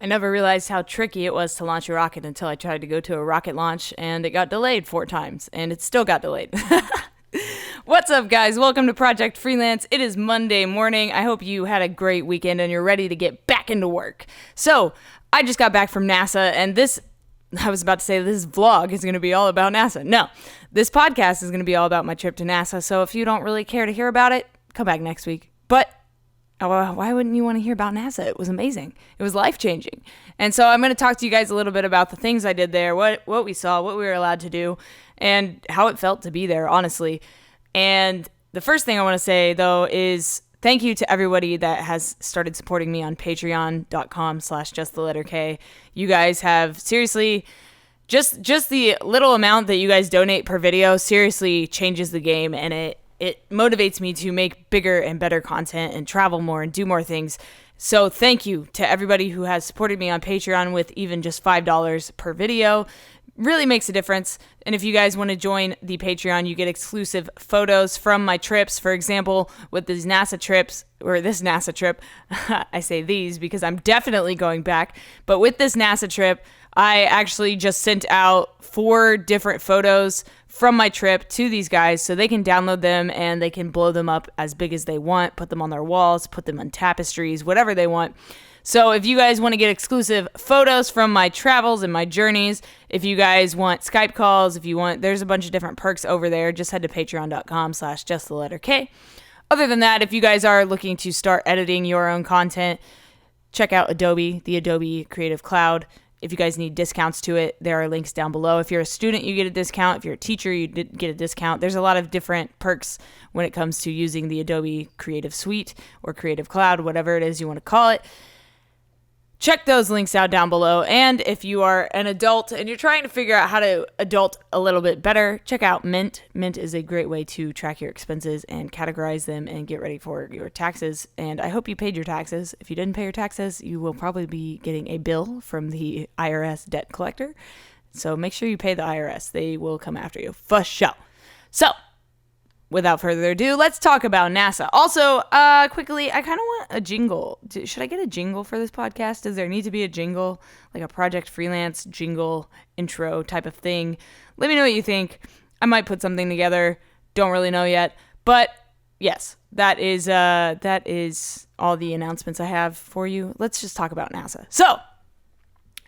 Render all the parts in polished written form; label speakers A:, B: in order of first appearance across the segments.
A: I never realized how tricky it was to launch a rocket until I tried to go to a rocket launch and it got delayed 4 times and it still got delayed. What's up, guys? Welcome to Project Freelance. It is Monday morning. I hope you had a great weekend and you're ready to get back into work. So, I just got back from NASA and this vlog is going to be all about NASA. No, this podcast is going to be all about my trip to NASA. So if you don't really care to hear about it, come back next week. But why wouldn't you want to hear about NASA? It was amazing. It was life-changing. And so I'm going to talk to you guys a little bit about the things I did there, what we saw, what we were allowed to do, and how it felt to be there, honestly. And the first thing I want to say, though, is thank you to everybody that has started supporting me on patreon.com/justtheletterk. You guys have seriously, just the little amount that you guys donate per video seriously changes the game, and it motivates me to make bigger and better content and travel more and do more things. So thank you to everybody who has supported me on Patreon with even just $5 per video. Really makes a difference. And if you guys want to join the Patreon, you get exclusive photos from my trips. For example, with these NASA trips, or this NASA trip, I say these because I'm definitely going back. But with this NASA trip, I actually just sent out 4 different photos from my trip to these guys so they can download them and they can blow them up as big as they want, put them on their walls, put them on tapestries, whatever they want. So if you guys want to get exclusive photos from my travels and my journeys, if you guys want Skype calls, there's a bunch of different perks over there. Just head to patreon.com/justtheletterk. Other than that, if you guys are looking to start editing your own content, check out Adobe, the Adobe Creative Cloud. If you guys need discounts to it, there are links down below. If you're a student, you get a discount. If you're a teacher, you get a discount. There's a lot of different perks when it comes to using the Adobe Creative Suite or Creative Cloud, whatever it is you want to call it. Check those links out down below. And if you are an adult and you're trying to figure out how to adult a little bit better, check out Mint. Mint is a great way to track your expenses and categorize them and get ready for your taxes. And I hope you paid your taxes. If you didn't pay your taxes, you will probably be getting a bill from the IRS debt collector. So make sure you pay the IRS. They will come after you. For sure. So, without further ado, let's talk about NASA. Also, quickly, I kind of want a jingle. Should I get a jingle for this podcast? Does there need to be a jingle, like a Project Freelance jingle intro type of thing? Let me know what you think. I might put something together. Don't really know yet. But yes, that is all the announcements I have for you. Let's just talk about NASA. So,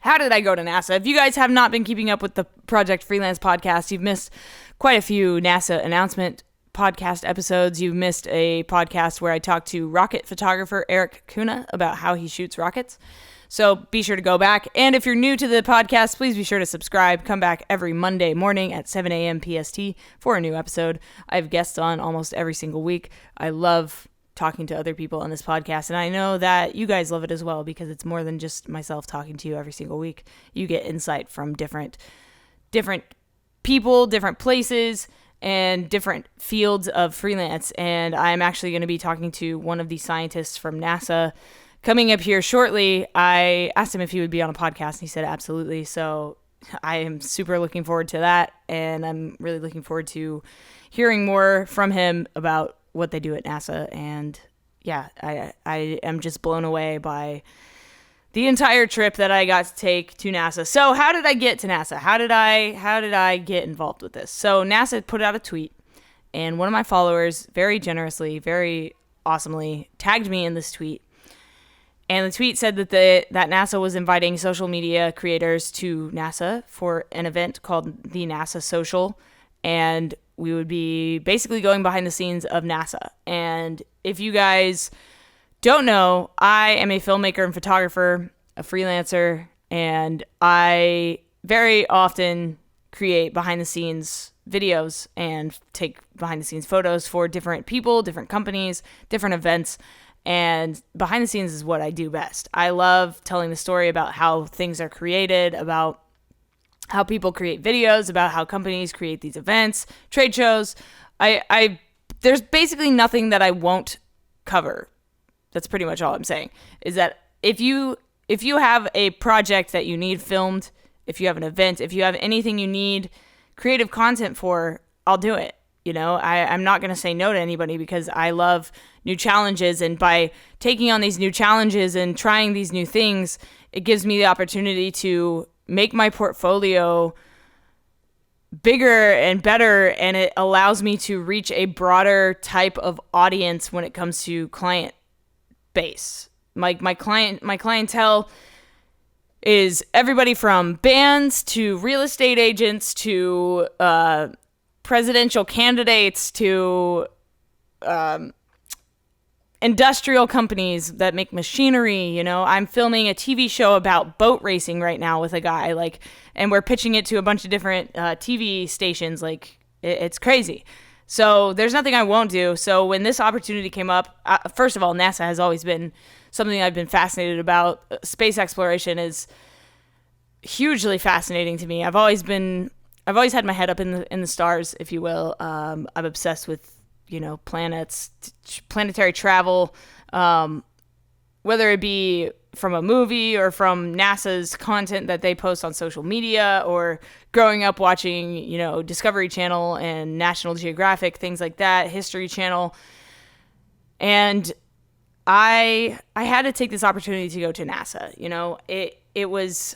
A: how did I go to NASA? If you guys have not been keeping up with the Project Freelance podcast, you've missed quite a few NASA announcement podcast episodes. You've missed a podcast where I talked to rocket photographer Eric Kuna about how he shoots rockets. So be sure to go back. And if you're new to the podcast, please be sure to subscribe. Come back every Monday morning at 7 a.m. PST for a new episode. I have guests on almost every single week. I love talking to other people on this podcast, and I know that you guys love it as well because it's more than just myself talking to you every single week. You get insight from different people, different places, and different fields of freelance. And I'm actually going to be talking to one of the scientists from NASA coming up here shortly. I asked him if he would be on a podcast, and he said absolutely. So I am super looking forward to that, and I'm really looking forward to hearing more from him about what they do at NASA. And yeah, I am just blown away by the entire trip that I got to take to NASA. So how did I get to NASA? How did I get involved with this? So NASA put out a tweet, and one of my followers very generously, very awesomely tagged me in this tweet. And the tweet said that that NASA was inviting social media creators to NASA for an event called the NASA Social, and we would be basically going behind the scenes of NASA. And if you guys don't know, I am a filmmaker and photographer, a freelancer, and I very often create behind the scenes videos and take behind the scenes photos for different people, different companies, different events. And behind the scenes is what I do best. I love telling the story about how things are created, about how people create videos, about how companies create these events, trade shows. There's basically nothing that I won't cover. That's pretty much all I'm saying, is that if you have a project that you need filmed, if you have an event, if you have anything you need creative content for, I'll do it. You know, I'm not going to say no to anybody because I love new challenges. And by taking on these new challenges and trying these new things, it gives me the opportunity to make my portfolio bigger and better. And it allows me to reach a broader type of audience when it comes to client base. My clientele is everybody from bands to real estate agents to presidential candidates to industrial companies that make machinery. You know, I'm filming a TV show about boat racing right now with a guy, like, and we're pitching it to a bunch of different TV stations. Like, it's crazy. So there's nothing I won't do. So when this opportunity came up, first of all, NASA has always been something I've been fascinated about. Space exploration is hugely fascinating to me. I've always had my head up in the stars, if you will. I'm obsessed with, you know, planets, planetary travel, whether it be from a movie or from NASA's content that they post on social media, or growing up watching, you know, Discovery Channel and National Geographic, things like that, History Channel. And I had to take this opportunity to go to NASA. You know, it was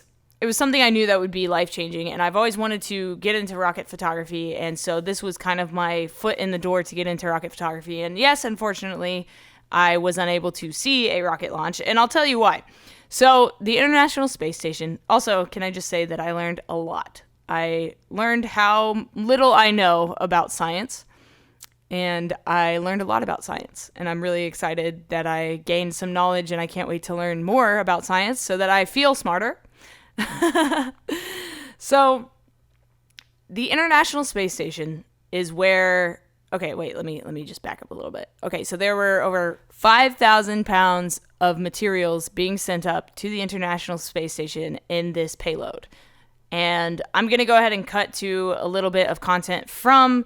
A: something I knew that would be life-changing, and I've always wanted to get into rocket photography, and so this was kind of my foot in the door to get into rocket photography. And yes, unfortunately, I was unable to see a rocket launch, and I'll tell you why. So the International Space Station, also, can I just say that I learned a lot. I learned how little I know about science, and I learned a lot about science, and I'm really excited that I gained some knowledge, and I can't wait to learn more about science so that I feel smarter. So the International Space Station is where, okay, wait, let me just back up a little bit. Okay, so there were over 5,000 pounds of materials being sent up to the International Space Station in this payload. And I'm going to go ahead and cut to a little bit of content from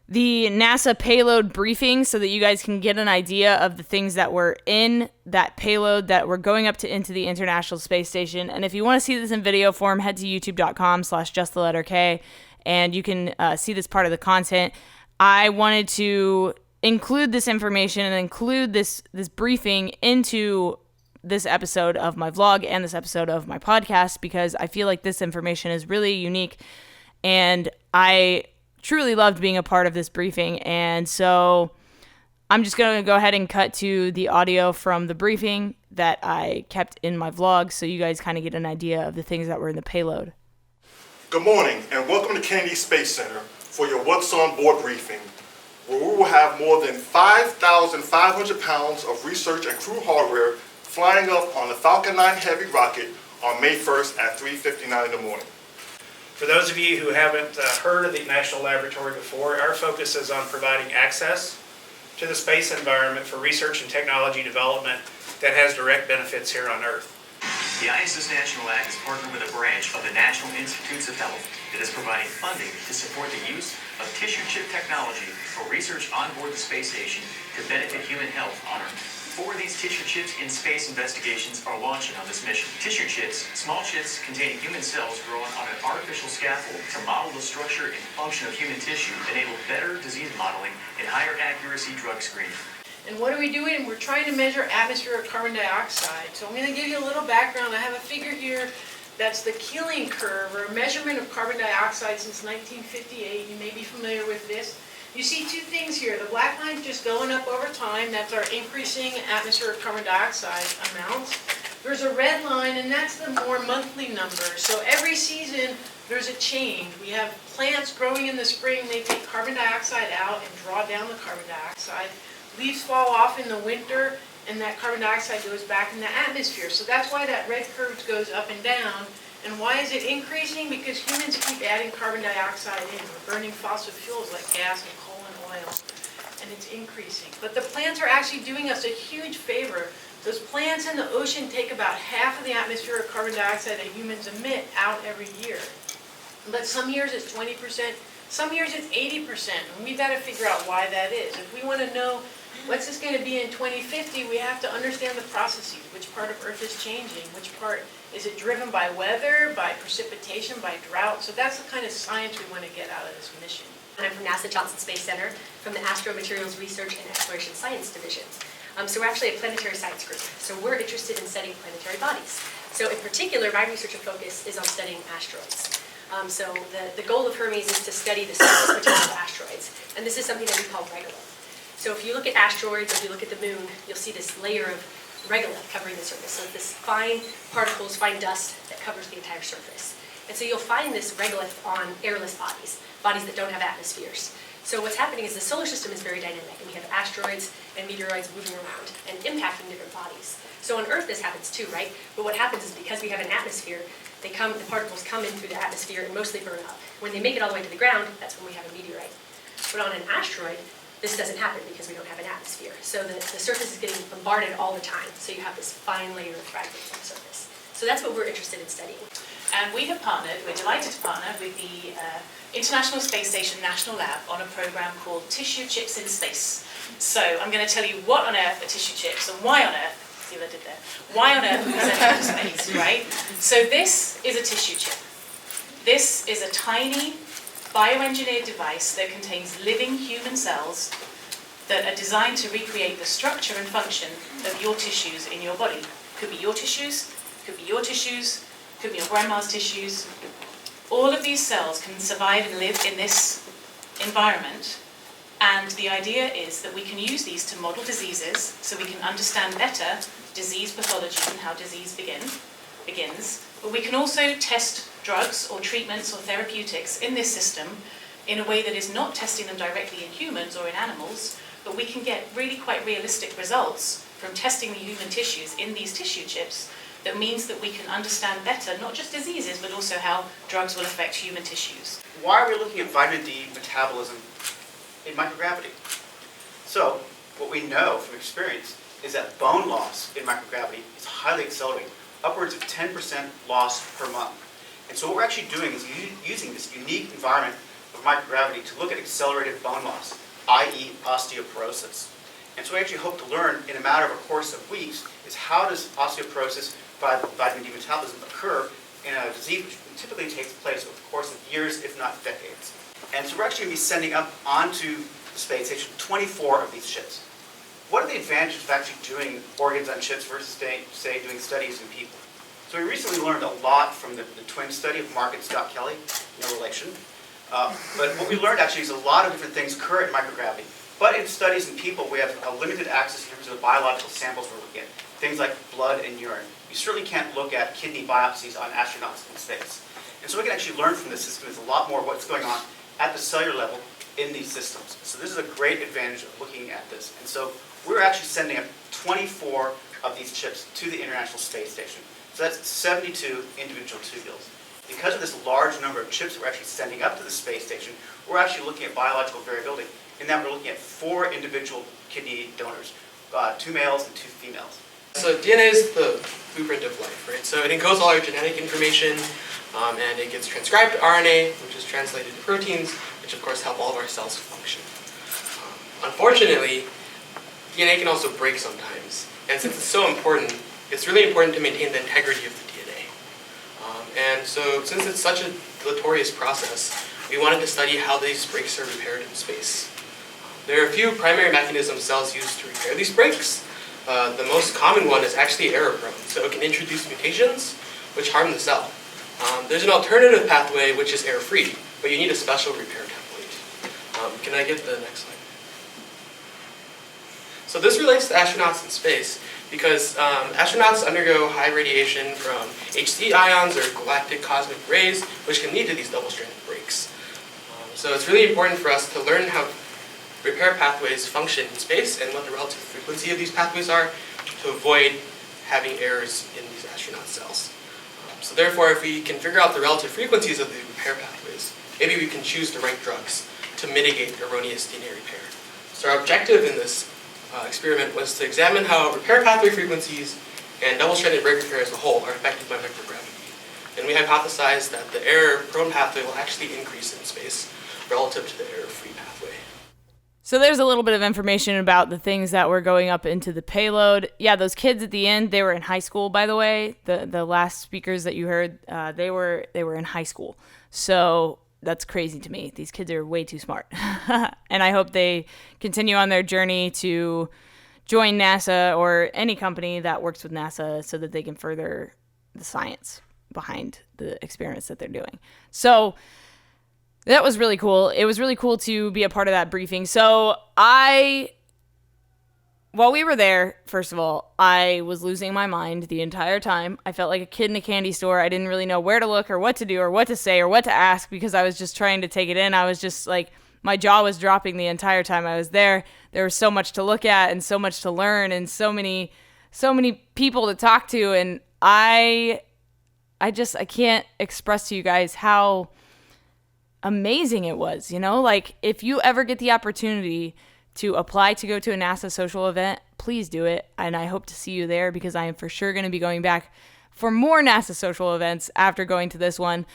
A: the NASA payload briefing so that you guys can get an idea of the things that were in that payload that were going up into the International Space Station. And if you want to see this in video form, head to youtube.com/justtheletterk, and you can see this part of the content. I wanted to include this information and include this briefing into this episode of my vlog and this episode of my podcast because I feel like this information is really unique, and I truly loved being a part of this briefing. And so I'm just going to go ahead and cut to the audio from the briefing that I kept in my vlog so you guys kind of get an idea of the things that were in the payload.
B: Good morning and welcome to Kennedy Space Center for your What's on Board briefing, where we will have more than 5,500 pounds of research and crew hardware flying up on the Falcon 9 Heavy rocket on May 1st at 3:59 in the morning.
C: For those of you who haven't heard of the National Laboratory before, our focus is on providing access to the space environment for research and technology development that has direct benefits here on Earth.
D: The ISS National Lab is partnered with a branch of the National Institutes of Health that is providing funding to support the use of tissue chip technology for research on board the space station to benefit human health on Earth. 4 of these tissue chips in space investigations are launching on this mission. Tissue chips, small chips containing human cells grown on an artificial scaffold to model the structure and function of human tissue, enable better disease modeling and higher accuracy drug screening.
E: And what are we doing? We're trying to measure atmospheric carbon dioxide. So I'm going to give you a little background. I have a figure here that's the Keeling curve, or a measurement of carbon dioxide since 1958. You may be familiar with this. You see 2 things here. The black line's just going up over time. That's our increasing atmospheric carbon dioxide amounts. There's a red line, and that's the more monthly number. So every season, there's a change. We have plants growing in the spring. They take carbon dioxide out and draw down the carbon dioxide. Leaves fall off in the winter, and that carbon dioxide goes back in the atmosphere. So that's why that red curve goes up and down. And why is it increasing? Because humans keep adding carbon dioxide in. We're burning fossil fuels like gas and coal and oil, and it's increasing. But the plants are actually doing us a huge favor. Those plants in the ocean take about half of the atmospheric carbon dioxide that humans emit out every year. But some years it's 20%, some years it's 80%, and we've got to figure out why that is. If we want to know what's this going to be in 2050, we have to understand the processes. Which part of Earth is changing? Which part is it driven by weather, by precipitation, by drought? So that's the kind of science we want to get out of this mission.
F: I'm from NASA Johnson Space Center, from the Astromaterials Research and Exploration Science Division. So we're actually a planetary science group. So we're interested in studying planetary bodies. So in particular, my research and focus is on studying asteroids. So the goal of Hermes is to study the surface material of asteroids. And this is something that we call regolith. So if you look at asteroids, or if you look at the moon, you'll see this layer of regolith covering the surface. So this fine particles, fine dust that covers the entire surface. And so you'll find this regolith on airless bodies, bodies that don't have atmospheres. So what's happening is the solar system is very dynamic, and we have asteroids and meteoroids moving around and impacting different bodies. So on Earth this happens too, right? But what happens is because we have an atmosphere, the particles come in through the atmosphere and mostly burn up. When they make it all the way to the ground, that's when we have a meteorite. But on an asteroid, this doesn't happen because we don't have an atmosphere. So the surface is getting bombarded all the time. So you have this fine layer of fragments on the surface. So that's what we're interested in studying.
G: And we have partnered, we're delighted to partner with the International Space Station National Lab on a program called Tissue Chips in Space. So I'm going to tell you what on earth are tissue chips and why on earth, see what I did there, why on earth we send them to space, right? So this is a tissue chip. This is a tiny bioengineered device that contains living human cells that are designed to recreate the structure and function of your tissues in your body. Could be your tissues, could be your tissues, could be your grandma's tissues. All of these cells can survive and live in this environment, and the idea is that we can use these to model diseases so we can understand better disease pathology and how disease begins. But we can also test drugs or treatments or therapeutics in this system in a way that is not testing them directly in humans or in animals, but we can get really quite realistic results from testing the human tissues in these tissue chips. That means that we can understand better not just diseases, but also how drugs will affect human tissues.
H: Why are we looking at vitamin D metabolism in microgravity? So, what we know from experience is that bone loss in microgravity is highly accelerated, upwards of 10% loss per month. And so what we're actually doing is using this unique environment of microgravity to look at accelerated bone loss, i.e. osteoporosis. And so we actually hope to learn in a matter of a course of weeks is how does osteoporosis by vitamin D metabolism occur in a disease which typically takes place over the course of years, if not decades. And so we're actually going to be sending up onto the space station 24 of these chips. What are the advantages of actually doing organs on chips versus, say, doing studies in people? So we recently learned a lot from the twin study of Mark and Scott Kelly, no relation. But what we learned actually is a lot of different things occur in microgravity. But in studies in people, we have a limited access in terms of the biological samples we're looking at, things like blood and urine. You certainly can't look at kidney biopsies on astronauts in space. And so we can actually learn from this system is a lot more what's going on at the cellular level in these systems. So this is a great advantage of looking at this. And so we're actually sending up 24 of these chips to the International Space Station. So that's 72 individual tubules. Because of this large number of chips we're actually sending up to the space station, we're actually looking at biological variability. In that we're looking at 4 individual kidney donors, 2 males and 2 females.
I: So DNA is the blueprint of life, right? So it encodes all our genetic information, and it gets transcribed to RNA, which is translated to proteins, which of course help all of our cells function. Unfortunately, DNA can also break sometimes, and since it's so important, it's really important to maintain the integrity of the DNA. And so since it's such a deleterious process, we wanted to study how these breaks are repaired in space. There are a few primary mechanisms cells use to repair these breaks. The most common one is actually error-prone, so it can introduce mutations which harm the cell. There's an alternative pathway which is error-free, but you need a special repair template. Can I get the next slide? So this relates to astronauts in space because astronauts undergo high radiation from HC ions or galactic cosmic rays, which can lead to these double-stranded breaks. So it's really important for us to learn how repair pathways function in space and what the relative frequency of these pathways are to avoid having errors in these astronaut cells. So therefore, if we can figure out the relative frequencies of the repair pathways, maybe we can choose the right drugs to mitigate erroneous DNA repair. So our objective in this experiment was to examine how repair pathway frequencies and double-stranded break repair as a whole are affected by microgravity. And we hypothesized that the error-prone pathway will actually increase in space relative to the error-free pathway.
A: So there's a little bit of information about the things that were going up into the payload. Yeah, those kids at the end, they were in high school, by the way. The last speakers that you heard, they were in high school. So that's crazy to me. These kids are way too smart. And I hope they continue on their journey to join NASA or any company that works with NASA so that they can further the science behind the experiments that they're doing. So that was really cool. It was really cool to be a part of that briefing. So while we were there, first of all, I was losing my mind the entire time. I felt like a kid in a candy store. I didn't really know where to look or what to do or what to say or what to ask because I was just trying to take it in. I was just like, my jaw was dropping the entire time I was there. There was so much to look at and so much to learn and so many people to talk to. And I can't express to you guys how amazing it was, like if you ever get the opportunity to apply to go to a NASA social event, please do it. And I hope to see you there because I am for sure going to be going back for more NASA social events after going to this one.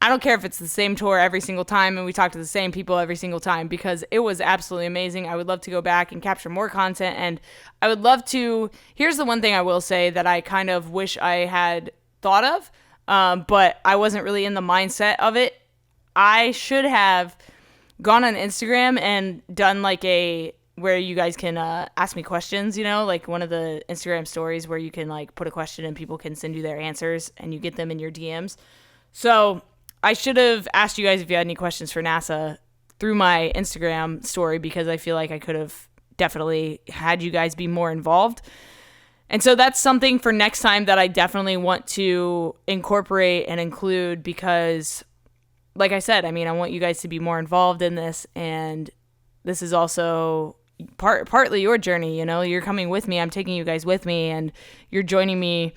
A: I don't care if it's the same tour every single time and we talk to the same people every single time because it was absolutely amazing. I would love to go back and capture more content. And I would love to, here's the one thing I will say that I kind of wish I had thought of, but I wasn't really in the mindset of it. I should have gone on Instagram and done like where you guys can ask me questions, like one of the Instagram stories where you can like put a question and people can send you their answers and you get them in your DMs. So I should have asked you guys if you had any questions for NASA through my Instagram story because I feel like I could have definitely had you guys be more involved. And so that's something for next time that I definitely want to incorporate and include because like I said, I want you guys to be more involved in this, and this is also partly your journey, you're coming with me, I'm taking you guys with me, and you're joining me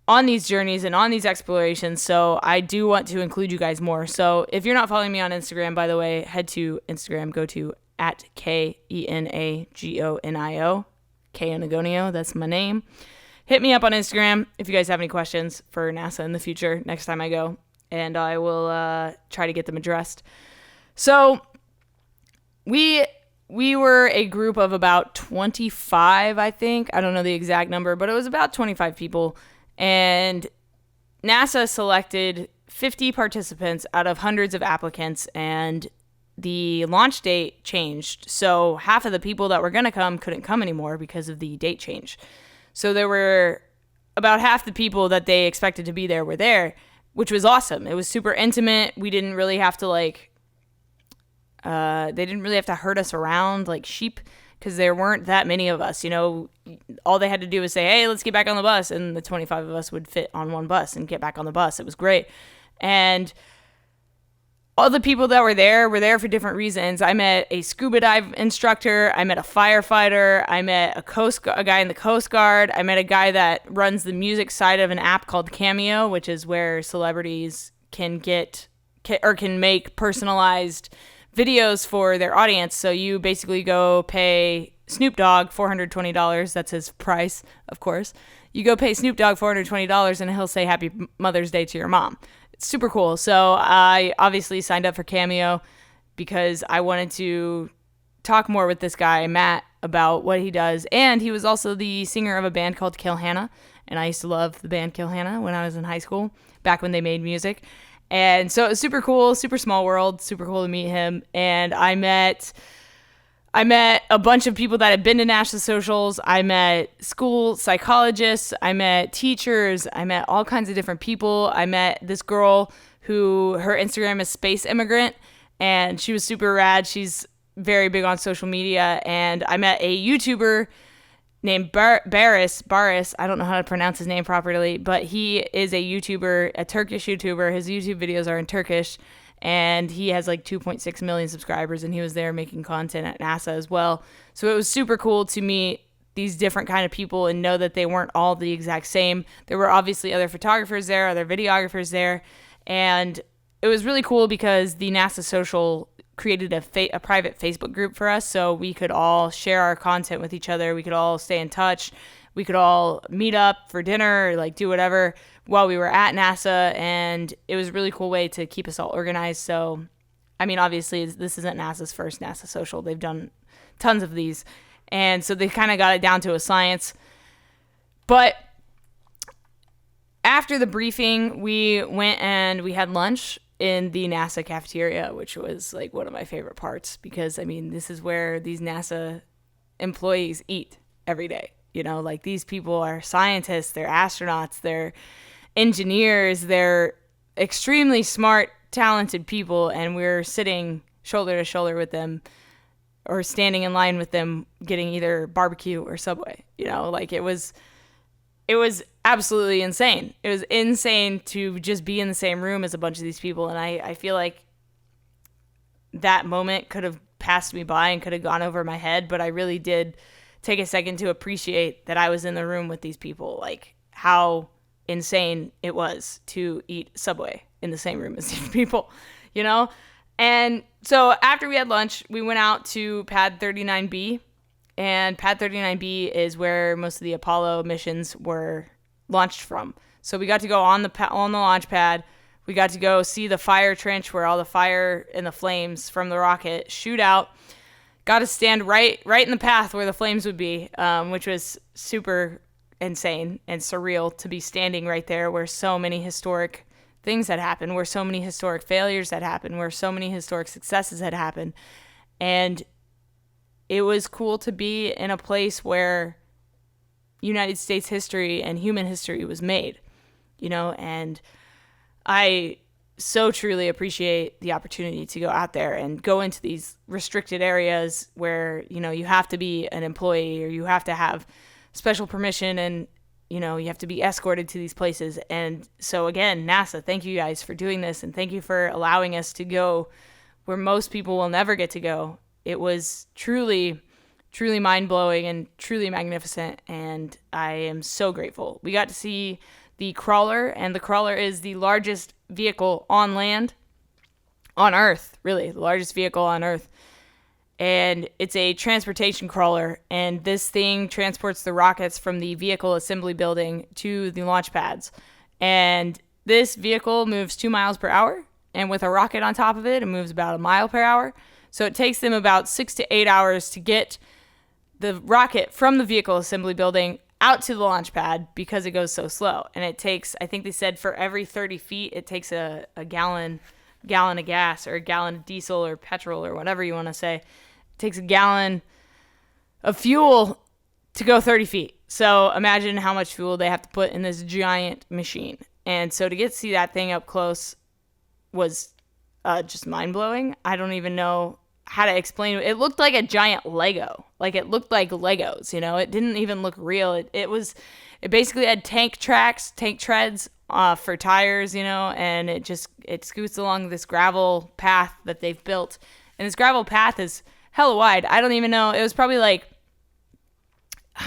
A: on these journeys and on these explorations, so I do want to include you guys more. So if you're not following me on Instagram, by the way, head to Instagram, go to @KENAGONIO, Kenagonio, that's my name. Hit me up on Instagram if you guys have any questions for NASA in the future, next time I go. And I will try to get them addressed. So we were a group of about 25, I think. I don't know the exact number, but it was about 25 people. And NASA selected 50 participants out of hundreds of applicants, and the launch date changed. So half of the people that were going to come couldn't come anymore because of the date change. So there were about half the people that they expected to be there were there, which was awesome. It was super intimate. We didn't really have to they didn't really have to herd us around like sheep because there weren't that many of us. All they had to do was say, hey, let's get back on the bus. And the 25 of us would fit on one bus and get back on the bus. It was great. And all the people that were there for different reasons. I met a scuba dive instructor. I met a firefighter. I met a guy in the Coast Guard. I met a guy that runs the music side of an app called Cameo, which is where celebrities can make personalized videos for their audience. So you basically go pay Snoop Dogg $420. That's his price, of course. You go pay Snoop Dogg $420 and he'll say Happy Mother's Day to your mom. Super cool. So I obviously signed up for Cameo because I wanted to talk more with this guy, Matt, about what he does. And he was also the singer of a band called Kill Hannah. And I used to love the band Kill Hannah when I was in high school, back when they made music. And so it was super cool, super small world, super cool to meet him. And I met a bunch of people that had been to NASA socials. I met school psychologists. I met teachers. I met all kinds of different people. I met this girl who her Instagram is Space Immigrant, and she was super rad. She's very big on social media. And I met a YouTuber named Baris. I don't know how to pronounce his name properly, but he is a YouTuber, a Turkish YouTuber. His YouTube videos are in Turkish. And he has like 2.6 million subscribers, and he was there making content at NASA as well. So it was super cool to meet these different kind of people and know that they weren't all the exact same. There were obviously other photographers there, other videographers there, and it was really cool because the NASA Social created a private Facebook group for us so we could all share our content with each other. We could all stay in touch. We could all meet up for dinner or like do whatever while we were at NASA, and it was a really cool way to keep us all organized. So, obviously this isn't NASA's first NASA social. They've done tons of these, and so they kind of got it down to a science. But after the briefing, we went and we had lunch, in the NASA cafeteria, which was like one of my favorite parts, because I mean, this is where these NASA employees eat every day. You know, like these people are scientists, they're astronauts, they're engineers, they're extremely smart, talented people, and we're sitting shoulder to shoulder with them or standing in line with them getting either barbecue or Subway. You know, like it was absolutely insane. It was insane to just be in the same room as a bunch of these people, and I feel like that moment could have passed me by and could have gone over my head, but I really did take a second to appreciate that I was in the room with these people, like how insane it was to eat Subway in the same room as these people, you know? And so after we had lunch, we went out to Pad 39B, and Pad 39B is where most of the Apollo missions were launched from. So we got to go on the launch pad. We got to go see the fire trench where all the fire and the flames from the rocket shoot out. Got to stand right in the path where the flames would be, which was super insane and surreal to be standing right there where so many historic things had happened, where so many historic failures had happened, where so many historic successes had happened. And it was cool to be in a place where United States history and human history was made, you know, and I so truly appreciate the opportunity to go out there and go into these restricted areas where, you know, you have to be an employee or you have to have special permission and, you know, you have to be escorted to these places. And so again, NASA, thank you guys for doing this, and thank you for allowing us to go where most people will never get to go. It was truly mind-blowing and truly magnificent, and I am so grateful. We got to see the crawler, and the crawler is the largest vehicle on land, on Earth, really, the largest vehicle on Earth. And it's a transportation crawler, and this thing transports the rockets from the vehicle assembly building to the launch pads. And this vehicle moves 2 miles per hour, and with a rocket on top of it, it moves about 1 mile per hour. So it takes them about 6 to 8 hours to get the rocket from the vehicle assembly building out to the launch pad because it goes so slow. And it takes, I think they said for every 30 feet, it takes a gallon of gas or a gallon of diesel or petrol or whatever you want to say. It takes a gallon of fuel to go 30 feet. So imagine how much fuel they have to put in this giant machine. And so to get to see that thing up close was just mind-blowing. I don't even know how to explain it. It looked like a giant Lego. Like it looked like Legos, you know? It didn't even look real. It basically had tank treads for tires, you know, and it scoots along this gravel path that they've built. And this gravel path is hella wide. I don't even know. It was probably like,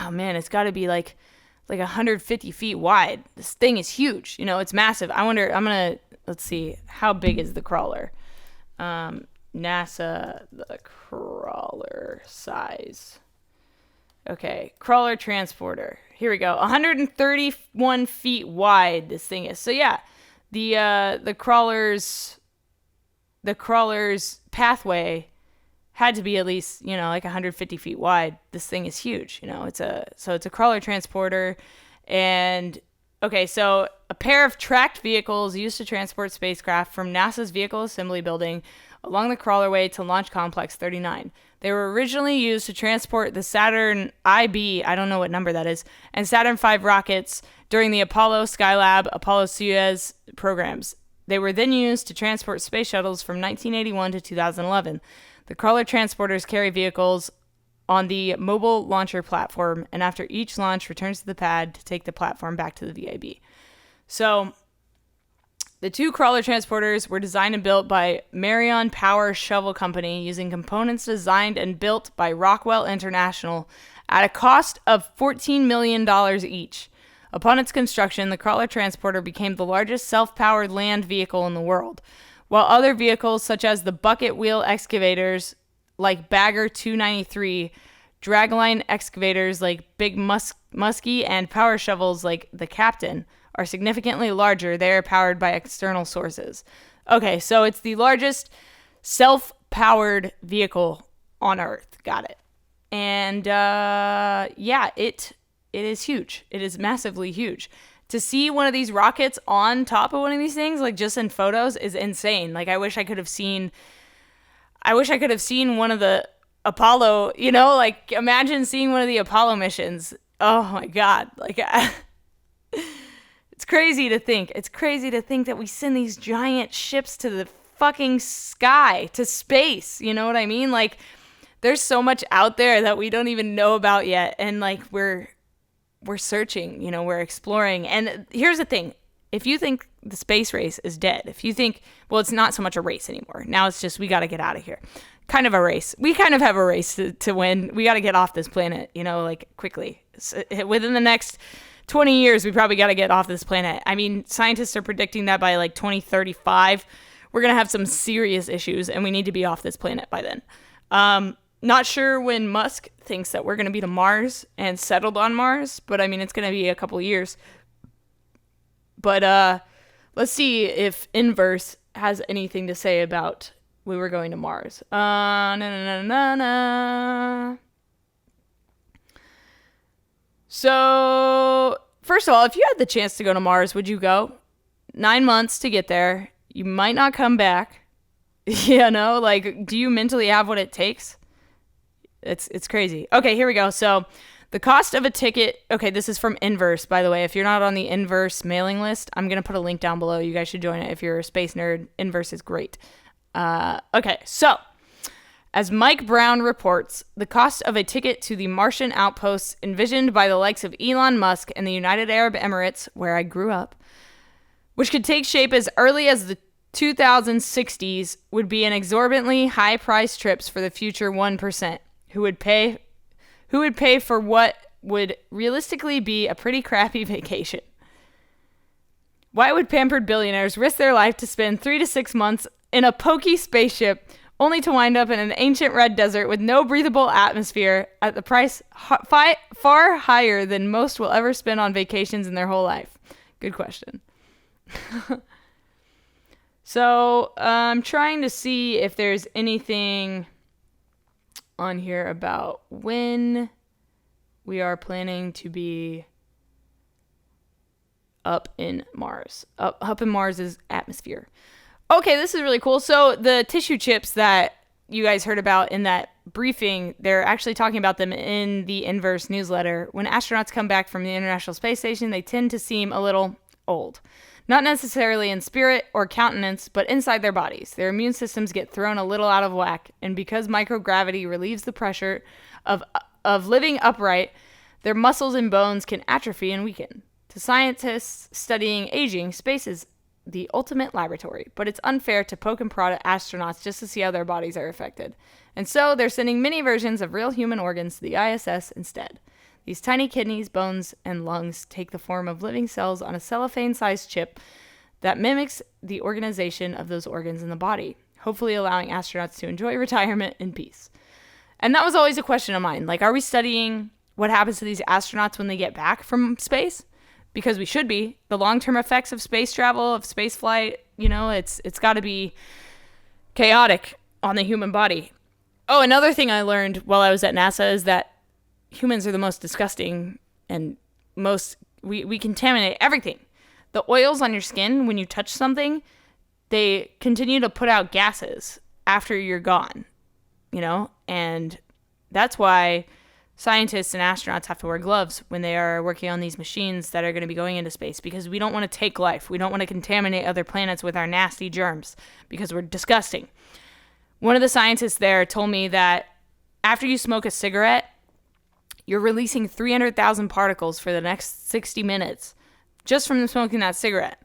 A: oh man, it's got to be like 150 feet wide. This thing is huge. You know, it's massive. Let's see, how big is the crawler? NASA, the crawler size. Okay, crawler transporter. Here we go. 131 feet wide this thing is. So yeah, the crawler's pathway had to be at least, you know, like 150 feet wide. This thing is huge, you know. It's a crawler transporter. And okay, so a pair of tracked vehicles used to transport spacecraft from NASA's Vehicle Assembly Building along the crawlerway to Launch Complex 39. They were originally used to transport the Saturn IB, I don't know what number that is, and Saturn V rockets during the Apollo Skylab, Apollo Soyuz programs. They were then used to transport space shuttles from 1981 to 2011. The crawler transporters carry vehicles on the mobile launcher platform, and after each launch returns to the pad to take the platform back to the VIB. So the two crawler transporters were designed and built by Marion Power Shovel Company using components designed and built by Rockwell International at a cost of $14 million each. Upon its construction, the crawler transporter became the largest self-powered land vehicle in the world, while other vehicles such as the bucket wheel excavators like Bagger 293, dragline excavators like Big Muskie, and power shovels like the Captain are significantly larger. They are powered by external sources. Okay, so it's the largest self-powered vehicle on Earth. Got it. And yeah, it is huge. It is massively huge. to see one of these rockets on top of one of these things, like just in photos, is insane. Like I wish I could have seen one of the Apollo, like imagine seeing one of the Apollo missions. Oh my God. Like it's crazy to think. It's crazy to think that we send these giant ships to the fucking sky, to space. You know what I mean? Like there's so much out there that we don't even know about yet. And like we're searching, we're exploring. And here's the thing. If you think the space race is dead, if you think, well, it's not so much a race anymore. Now it's just, we got to get out of here. Kind of a race. We kind of have a race to win. We got to get off this planet, like quickly. So within the next 20 years, we probably got to get off this planet. I mean, scientists are predicting that by like 2035, we're going to have some serious issues and we need to be off this planet by then. Not sure when Musk thinks that we're going to be to Mars and settled on Mars, but I mean, it's going to be a couple years. But let's see if Inverse has anything to say about we were going to Mars. So, first of all, if you had the chance to go to Mars, would you go? 9 months to get there. You might not come back. Like, do you mentally have what it takes? It's crazy. Okay, here we go. So, the cost of a ticket, okay, this is from Inverse, by the way. If you're not on the Inverse mailing list, I'm going to put a link down below. You guys should join it if you're a space nerd. Inverse is great. Okay, so as Mike Brown reports, the cost of a ticket to the Martian outposts envisioned by the likes of Elon Musk and the United Arab Emirates, where I grew up, which could take shape as early as the 2060s, would be an exorbitantly high-priced trips for the future 1%, who would pay for what would realistically be a pretty crappy vacation. Why would pampered billionaires risk their life to spend 3 to 6 months in a pokey spaceship only to wind up in an ancient red desert with no breathable atmosphere at the price far higher than most will ever spend on vacations in their whole life? Good question. So I'm trying to see if there's anything on here about when we are planning to be up in Mars. Up in Mars's atmosphere. Okay, this is really cool. So the tissue chips that you guys heard about in that briefing, they're actually talking about them in the Inverse newsletter. When astronauts come back from the International Space Station, they tend to seem a little old. Not necessarily in spirit or countenance, but inside their bodies. Their immune systems get thrown a little out of whack, and because microgravity relieves the pressure of living upright, their muscles and bones can atrophy and weaken. To scientists studying aging, space is the ultimate laboratory, but it's unfair to poke and prod at astronauts just to see how their bodies are affected. And so they're sending mini versions of real human organs to the ISS instead. These tiny kidneys, bones, and lungs take the form of living cells on a cellophane-sized chip that mimics the organization of those organs in the body, hopefully allowing astronauts to enjoy retirement in peace. And that was always a question of mine. Like, are we studying what happens to these astronauts when they get back from space? Because we should be. The long-term effects of space travel, of space flight, it's got to be chaotic on the human body. Oh, another thing I learned while I was at NASA is that humans are the most disgusting and we contaminate everything. The oils on your skin, when you touch something, they continue to put out gases after you're gone, and that's why scientists and astronauts have to wear gloves when they are working on these machines that are going to be going into space, because we don't want to take life. We don't want to contaminate other planets with our nasty germs because we're disgusting. One of the scientists there told me that after you smoke a cigarette, you're releasing 300,000 particles for the next 60 minutes just from smoking that cigarette.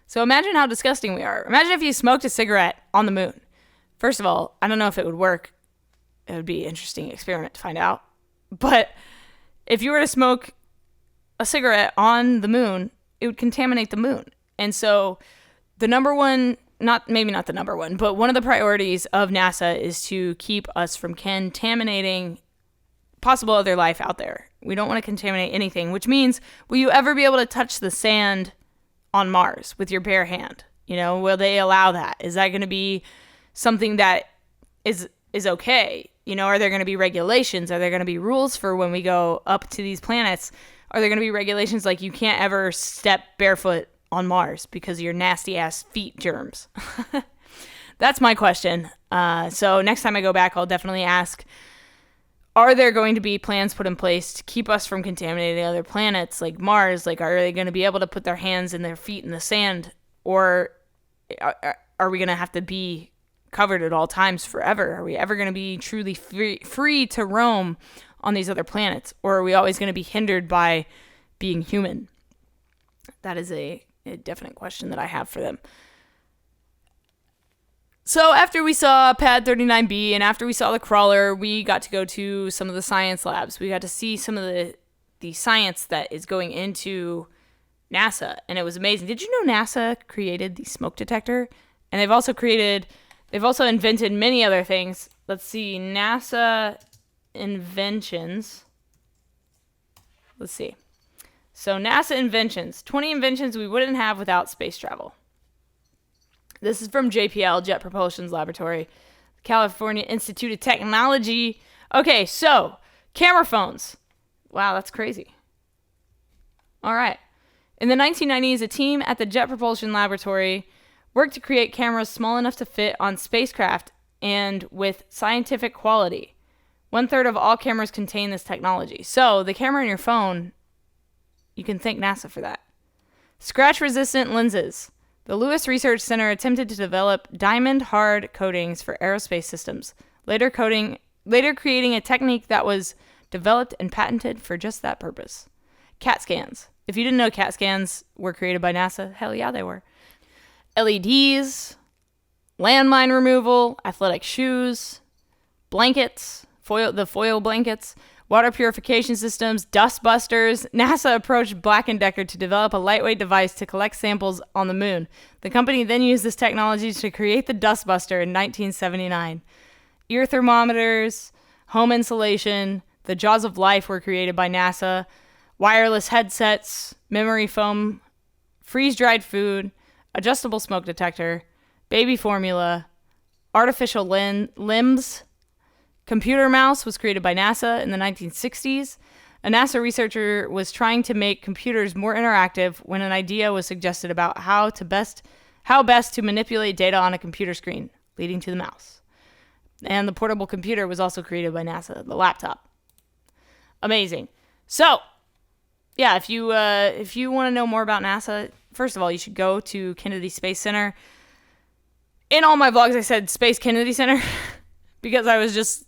A: So imagine how disgusting we are. Imagine if you smoked a cigarette on the moon. First of all, I don't know if it would work. It would be an interesting experiment to find out. But if you were to smoke a cigarette on the moon, it would contaminate the moon. And so the number one, maybe not the number one, but one of the priorities of NASA is to keep us from contaminating possible other life out there. We don't want to contaminate anything, which means, will you ever be able to touch the sand on Mars with your bare hand? Will they allow that? Is that going to be something that is okay? Are there going to be regulations? Are there going to be rules for when we go up to these planets? Are there going to be regulations like you can't ever step barefoot on Mars because of your nasty ass feet germs? That's my question. So next time I go back, I'll definitely ask, are there going to be plans put in place to keep us from contaminating other planets like Mars? Like, are they going to be able to put their hands and their feet in the sand? Or are we going to have to be covered at all times forever? Are we ever going to be truly free to roam on these other planets? Or are we always going to be hindered by being human? That is a definite question that I have for them. So after we saw Pad 39B and after we saw the crawler, we got to go to some of the science labs. We got to see some of the science that is going into NASA, and it was amazing. Did you know NASA created the smoke detector? And they've also invented many other things. Let's see, NASA inventions. Let's see. So NASA inventions, 20 inventions we wouldn't have without space travel. This is from JPL, Jet Propulsion's Laboratory, California Institute of Technology. Okay, so camera phones. Wow, that's crazy. All right. In the 1990s, a team at the Jet Propulsion Laboratory worked to create cameras small enough to fit on spacecraft and with scientific quality. 1/3 of all cameras contain this technology. So the camera in your phone, you can thank NASA for that. Scratch-resistant lenses. The Lewis Research Center attempted to develop diamond-hard coatings for aerospace systems, later creating a technique that was developed and patented for just that purpose. CAT scans. If you didn't know CAT scans were created by NASA, hell yeah, they were. LEDs, landmine removal, athletic shoes, blankets, the foil blankets, water purification systems, dust busters. NASA approached Black & Decker to develop a lightweight device to collect samples on the moon. The company then used this technology to create the dust buster in 1979. Ear thermometers, home insulation, the Jaws of Life were created by NASA. Wireless headsets, memory foam, freeze-dried food, adjustable smoke detector, baby formula, artificial limbs. Computer mouse was created by NASA in the 1960s. A NASA researcher was trying to make computers more interactive when an idea was suggested about how best to manipulate data on a computer screen, leading to the mouse. And the portable computer was also created by NASA, the laptop. Amazing. So, yeah, if you want to know more about NASA, first of all, you should go to Kennedy Space Center. In all my vlogs, I said Space Kennedy Center because I was just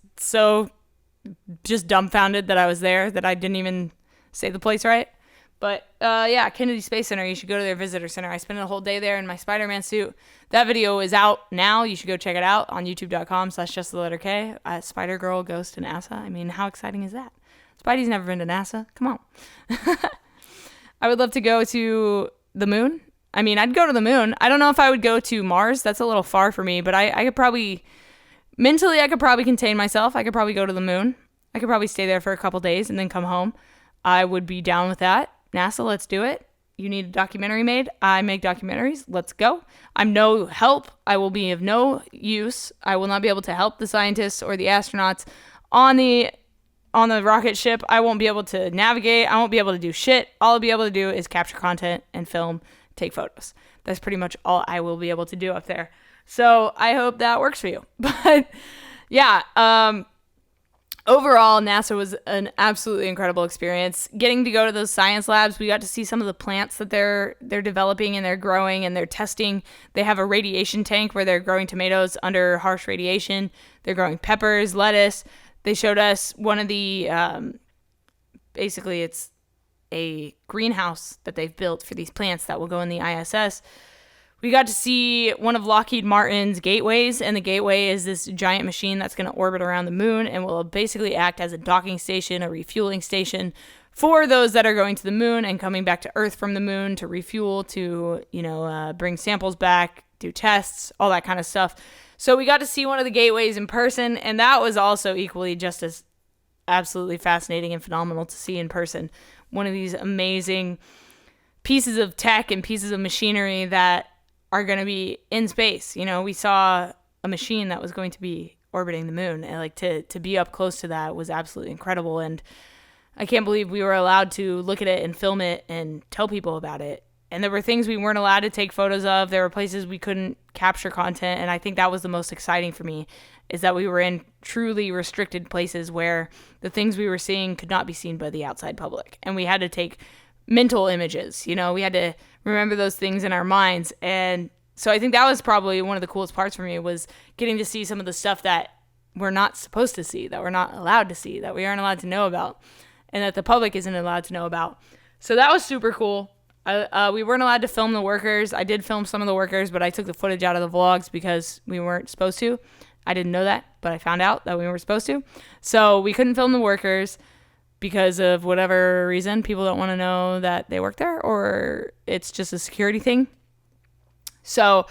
A: dumbfounded that I was there, that I didn't even say the place right. But yeah, Kennedy Space Center, you should go to their visitor center. I spent a whole day there in my Spider-Man suit. That video is out now. You should go check it out on youtube.com/justtheletterk. Spider-Girl goes to NASA. I mean, how exciting is that? Spidey's never been to NASA. Come on. I would love to go to the moon. I mean, I'd go to the moon. I don't know if I would go to Mars. That's a little far for me, but I could probably... Mentally, I could probably contain myself. I could probably go to the moon. I could probably stay there for a couple days and then come home. I would be down with that. NASA, let's do it. You need a documentary made. I make documentaries. Let's go. I'm no help. I will be of no use. I will not be able to help the scientists or the astronauts on the rocket ship. I won't be able to navigate. I won't be able to do shit. All I'll be able to do is capture content and film, take photos. That's pretty much all I will be able to do up there. So I hope that works for you. But yeah, overall, NASA was an absolutely incredible experience. Getting to go to those science labs, we got to see some of the plants that they're developing and they're growing and they're testing. They have a radiation tank where they're growing tomatoes under harsh radiation. They're growing peppers, lettuce. They showed us one of the, basically it's a greenhouse that they've built for these plants that will go in the ISS. We got to see one of Lockheed Martin's gateways, and the gateway is this giant machine that's going to orbit around the moon and will basically act as a docking station, a refueling station for those that are going to the moon and coming back to Earth from the moon to refuel, to, bring samples back, do tests, all that kind of stuff. So we got to see one of the gateways in person, and that was also equally just as absolutely fascinating and phenomenal to see in person. One of these amazing pieces of tech and pieces of machinery that are going to be in space. We saw a machine that was going to be orbiting the moon, and to be up close to that was absolutely incredible. And I can't believe we were allowed to look at it and film it and tell people about it. And there were things we weren't allowed to take photos of. There were places we couldn't capture content. And I think that was the most exciting for me, is that we were in truly restricted places where the things we were seeing could not be seen by the outside public. And we had to take mental images. You know, we had to remember those things in our minds. And so I think that was probably one of the coolest parts for me, was getting to see some of the stuff that we're not supposed to see, that we're not allowed to see, that we aren't allowed to know about, and that the public isn't allowed to know about. So that was super cool. We weren't allowed to film the workers. I did film some of the workers, but I took the footage out of the vlogs because we weren't supposed to. I didn't know that, but I found out that we were supposed to. So we couldn't film the workers because of whatever reason. People don't want to know that they work there, or it's just a security thing. So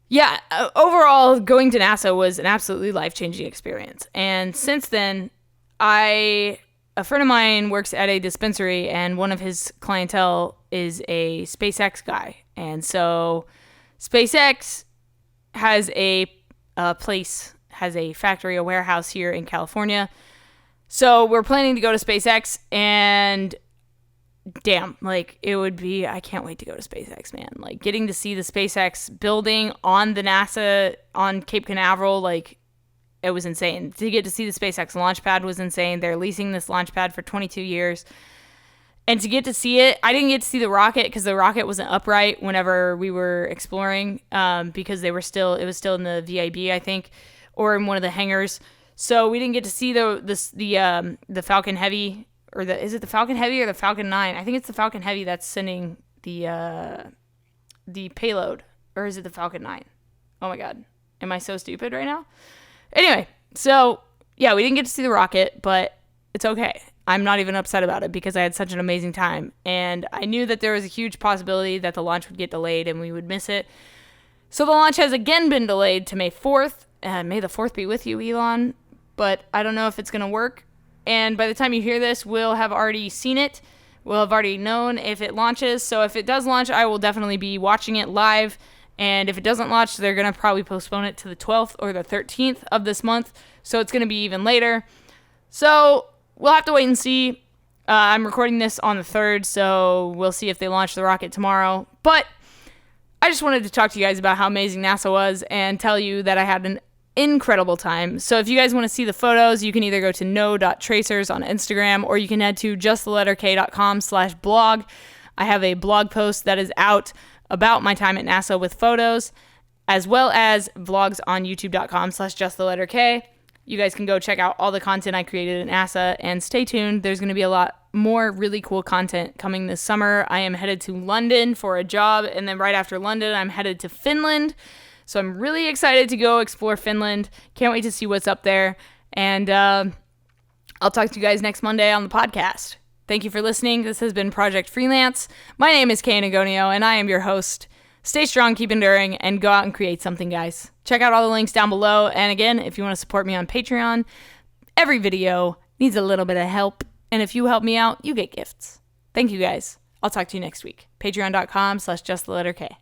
A: yeah, overall, going to NASA was an absolutely life-changing experience. And since then, a friend of mine works at a dispensary, and one of his clientele is a SpaceX guy. And so SpaceX has a factory, a warehouse here in California. So we're planning to go to SpaceX, and damn, like, it would be, I can't wait to go to SpaceX, man. Like, getting to see the SpaceX building on the NASA on Cape Canaveral, like, it was insane. To get to see the SpaceX launch pad was insane. They're leasing this launch pad for 22 years. And to get to see it, I didn't get to see the rocket because the rocket wasn't upright whenever we were exploring, because it was still in the VIB, I think, or in one of the hangars. So we didn't get to see the Falcon Heavy, or is it the Falcon Heavy or the Falcon 9? I think it's the Falcon Heavy that's sending the payload, or is it the Falcon 9? Oh my God, am I so stupid right now? Anyway, so yeah, we didn't get to see the rocket, but it's okay. I'm not even upset about it because I had such an amazing time, and I knew that there was a huge possibility that the launch would get delayed and we would miss it. So the launch has again been delayed to May 4th. May the 4th be with you, Elon, but I don't know if it's going to work. And by the time you hear this, we'll have already seen it. We'll have already known if it launches. So if it does launch, I will definitely be watching it live. And if it doesn't launch, they're going to probably postpone it to the 12th or the 13th of this month. So it's going to be even later. So we'll have to wait and see. I'm recording this on the 3rd, so we'll see if they launch the rocket tomorrow. But I just wanted to talk to you guys about how amazing NASA was and tell you that I had an incredible time. So if you guys want to see the photos, you can either go to no.tracers on Instagram, or you can head to justtheletterk.com/blog. I have a blog post that is out about my time at NASA with photos, as well as vlogs on youtube.com/justtheletterk. You guys can go check out all the content I created at NASA, and stay tuned. There's going to be a lot more really cool content coming this summer. I am headed to London for a job, and then right after London, I'm headed to Finland. So I'm really excited to go explore Finland. Can't wait to see what's up there. And I'll talk to you guys next Monday on the podcast. Thank you for listening. This has been Project Freelance. My name is Kay Nagonio, and I am your host. Stay strong, keep enduring, and go out and create something, guys. Check out all the links down below. And again, if you want to support me on Patreon, every video needs a little bit of help. And if you help me out, you get gifts. Thank you, guys. I'll talk to you next week. Patreon.com/justtheletterk.